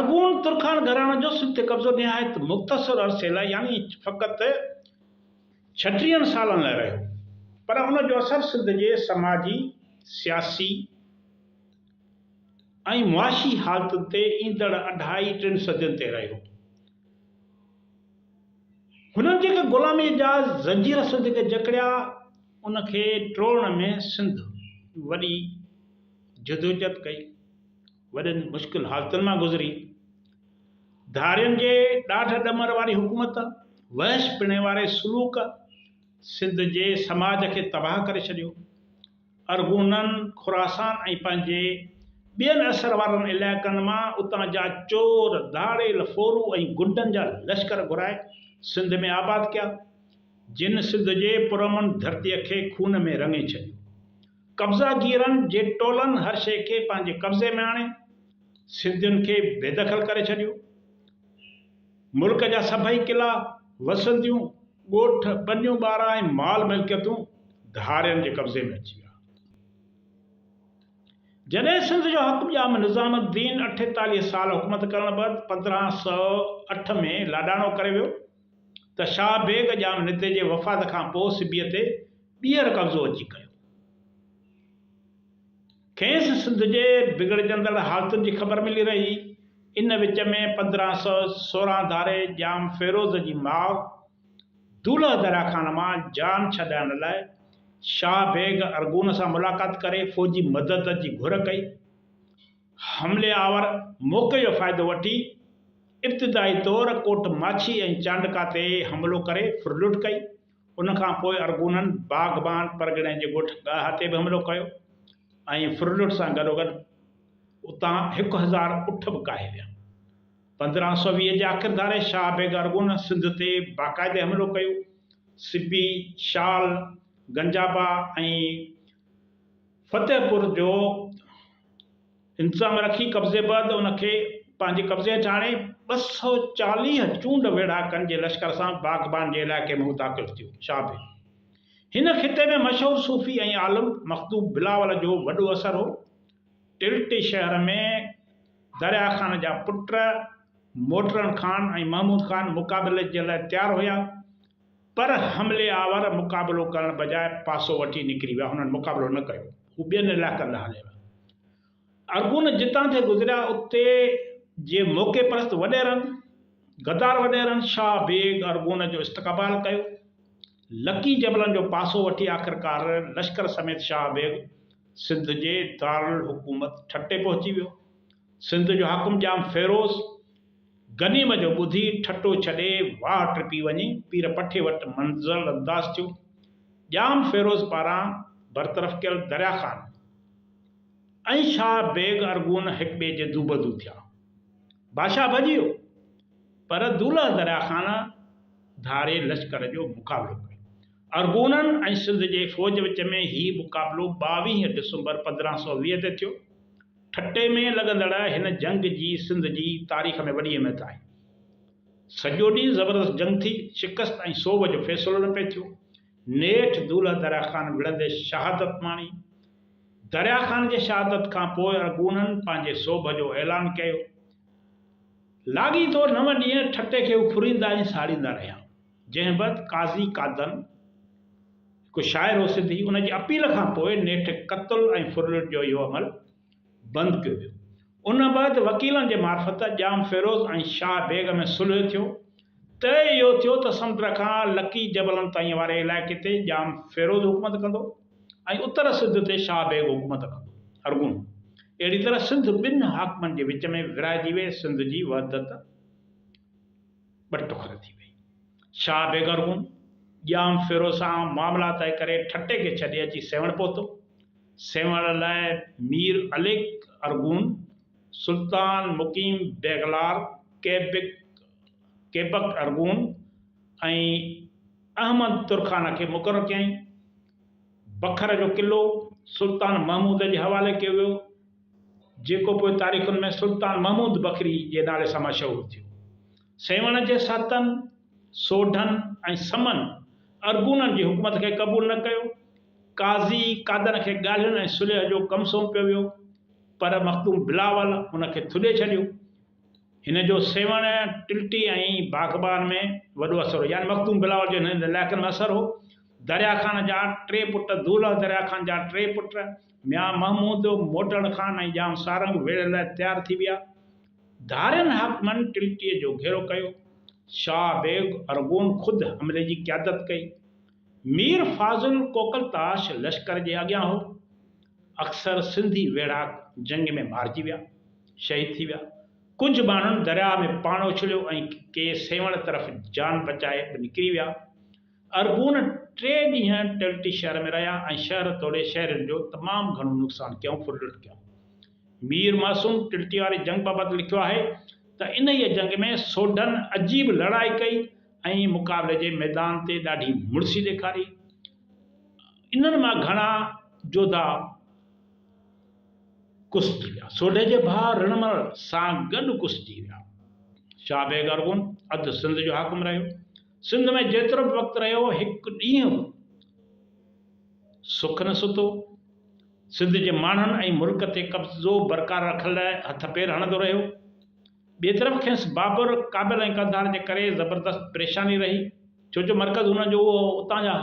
अरगून तुर्खान घराणे जो सिंध ते कब्ज़ो निहायत मुख़्तसर अरसे लाइ यानी फ़क़ति 36 सालनि लाइ रहियो, पर उन जो असर सिंध जे समाजी, सियासी ऐं मुआशी हालतुनि ते ईंदड़ 2.5-3 सदियुनि ते रहियो। हुननि जेके ग़ुलामी जा ज़ंजीर सिंध खे जकड़िया, उनखे टोड़ण में सिंध वॾी जदोजहद कई, वॾनि मुश्किल हालतुनि मां गुज़री। धारियुनि जे ॾाढ ॾमर वारी हुकूमत, वहश पिणे वारे सलूक सिंध जे समाज खे तबाह करे छॾियो। अरगूननि खुरासान ऐं पंहिंजे ॿियनि असर वारनि इलाइक़नि मां उतां जा चोर, धाड़ेल, फोरू ऐं गुंडनि जा लश्कर घुराए सिंध में आबाद कया, जिन सिंध जे पुरअमन धरतीअ खे खून में रंगे छॾियो। कब्ज़ागीरनि जे टोलनि हर शइ खे पंहिंजे कब्ज़े में आणे सिंधियुनि खे बेदख़ल करे छॾियो। मुल्क जा सभई क़िला, वसंदियूं, ॻोठ, बनियूं ॿारा ऐं माल मिल्कियतूं धारियुनि जे कब्ज़े में अची विया। जॾहिं सिंध जो हक़ निज़ामुद्दीन 48 साल हुकूमत करण बैदि 1508 में लाॾाणो करे वियो त शाह बेग ॼाम निदे जे वफ़ात खां पोइ सिबीअ ते ॿीहर कब्ज़ो अची कयो। खेसि सिंध जे बिगड़जंदड़ हालतुनि जी ख़बर मिली रही। इन विच में 1516 धारे ॼाम फ़िरोज़ जी माउ दूल्हा दरिया ख़ान मां जान छॾाइण लाइ शाह बेग अरगून सां मुलाक़ात करे फ़ौजी मदद जी घुर कई। हमले आवर मौक़े जो फ़ाइदो वठी इब्तिदाई तौर कोट माछी ऐं चांडका ते हमिलो करे फुरलुट कई। उन खां पोइ अरगूननि बाग़बान परगिणे जे ॻोठ गाह ते बि हमिलो कयो ऐं फुरलुट सां गॾोगॾु उतां 1000 उठ बि काहे विया। 1520 जे आख़िर धारे शाह बेग अरगून सिंध ते बाक़ाइदे हमिलो कयो। सिबी, शाल, गंजाबा ऐं फतेहपुर जो इंतज़ाम रखी कब्ज़े बैदि उनखे पंहिंजे कब्ज़े हेठि आणे 240 चूंड वेढ़ाकनि जे लश्कर सां बाग़बान जे इलाइक़े में दाख़िल थियो। शाह बेग हिन ख़िते में मशहूर सूफ़ी ऐं आलिम मखदूम बिलावल जो वॾो असर हो। टिल्टी शहर में दरिया ख़ान जा पुट मोटरन ख़ान ऐं महमूद ख़ान मुक़ाबले जे लाइ तैयार हुया, पर हमले आवर मुक़ाबिलो करण बजाय पासो वठी निकिरी विया। हुननि मुक़ाबिलो न कयो, हू ॿियनि इलाइक़नि लाइ हले विया। अरगून जितां ते गुज़रिया उते जे मौक़े परस्त वॾेरनि, गद्दार वॾेरनि शाह बेग अरगून जो इस्तक़बाल कयो। लकी जबलनि जो पासो वठी आख़िरकार लश्कर समेत शाह बेग सिंध जे दारुल हुकूमत ठटे पहुची वियो। सिंध जो हाकिम ॼाम फ़िरोज़ गनीम जो ॿुधी ठटो छॾे वाह टिपी वञी पीर पठे वटि मंज़िल अंदाज़ थियो। ॼाम फ़िरोज़ पारां बरतरफ़ कयल दरिया ख़ान ऐं शाह बेग अरगून हिक ॿिए जे दूबदू थिया। बादशाह भॼी वियो, पर दूल्हा दरिया ख़ान धारे लश्कर जो मुक़ाबिलो कयो। अरगूननि ऐं सिंध जे फ़ौज विच में ही मुक़ाबिलो 22 डिसंबर 1520 ते थियो। ठटे में लॻंदड़ हिन जंग जी सिंध जी तारीख़ में वॾी अहमियत आहे। सॼो ॾींहुं ज़बरदस्त जंग थी, शिकस्त ऐं सोभ जो फ़ैसिलो न पिए थियो। नेठि दूल्हा दरिया ख़ान विढ़ंदे शहादत माणी। दरिया ख़ान जे शहादत खां पोइ अरगूननि पंहिंजे सोभ जो ऐलान कयो। लाॻी तो 9 ॾींहं ठटे खे फुरींदा ऐं साड़ींदा रहिया, जंहिं बैदि काज़ी कादन हिकु शाइर हो सिंधी, उन जी अपील खां पोइ नेठि क़त्ल ऐं फुरलुट जो इहो अमल बंदि कयो वियो। उन बैदि वकीलनि जे मार्फत ॼाम फ़िरोज़ ऐं शाह बेग में सुलह थियो। तय इहो थियो त समुंड खां लकी जबलनि ताईं वारे इलाइक़े ते ॼाम फ़िरोज़ हुकूमत कंदो ऐं उत्तर सिंध ते शाह बेग हुकूमत कंदो अरगून। अहिड़ी तरह सिंध ॿिनि हाकिमनि जे विच में विराइजी वे सिंध जी वहदत ॿटुखर थी वई। शाह बेग अरगून ॼाम फ़िरोज़ सां मामला तय करे ठटे खे छॾे अची सेवण पहुतो। सेवण लाइ मीर अलेक अरगून, सुल्तान मुक़ीम बेगलार, केबक अरगून ऐं अहमद तुरखान खे मुक़ररु कयईं। बखर जो क़िलो सुल्तान महमूद जे हवाले कयो वियो, जेको पोइ तारीख़ुनि में सुल्तान महमूद बखरी जे नाले सां मशहूरु थियो। सेवण जे सरतन, सोढन ऐं समन अरगूननि जी हुकूमत खे क़बूल न कयो। काज़ी कादर खे ॻाल्हियुनि ऐं सुलह जो कमु सौंपियो वियो, पर मखदूम बिलावल उनखे थुॾे छॾियो। हिन जो सेवण टिल्टी ऐं बाग़बान में वॾो असरु हो, यानी मखदूम बिलावल जो हिन इलाइक़नि में असरु हो। दरिया ख़ान जा 3 पुट, दूल्हा दरिया ख़ान जा 3 पुट मियां महमूद, मोटड़ ख़ान ऐं जाम सारंग वेड़ लाइ तयारु थी विया। धारियुनि हाकिमनि टिल्टीअ जो घेरो कयो। शाह बेग अरगोन ख़ुदि हमले जी क़यादत कई। मीर फाज़िल कोकलताश लश्कर जे अॻियां हो। अक्सर सिंधी वेढ़ाक जंग में मारिजी विया, शहीद थी विया। कुझु माण्हुनि दरिया में पाण उछलियो ऐं के सेवण तरफ़ जान बचाए निकिरी विया। अरगून 3 ॾींहं टिल्टी शहर में रहिया ऐं शहर तोड़े शहरनि जो तमामु घणो नुक़सानु कयूं, फुरलट कयूं। मीर मासूम टिल्टी वारी जंग बाबति लिखियो आहे त इन ई जंग में सोढनि अजीब लड़ाई कई ऐं मुक़ाबले जे मैदान ते ॾाढी मुड़सी ॾेखारी। इन्हनि मां घणा जोधा कुसिजी विया। सोढे जे भाउ रणमल सां गॾु कुसिजी विया। शाह बेग अरगुन अधु सिंध जो हाकिम रहियो। सिंध में जेतिरो बि वक़्तु रहियो, हिकु ॾींहुं सुख न सुतो। सिंध जे माण्हुनि ऐं मुल्क ते कब्ज़ो बरक़रार रखण लाइ हथ पेर हणंदो रहियो। ॿिए तरफ़ खेसि बाबर, काबिल ऐं कंधार जे करे ज़बरदस्त परेशानी रही, छो जो मर्कज़ हुन जो उहो उतां जा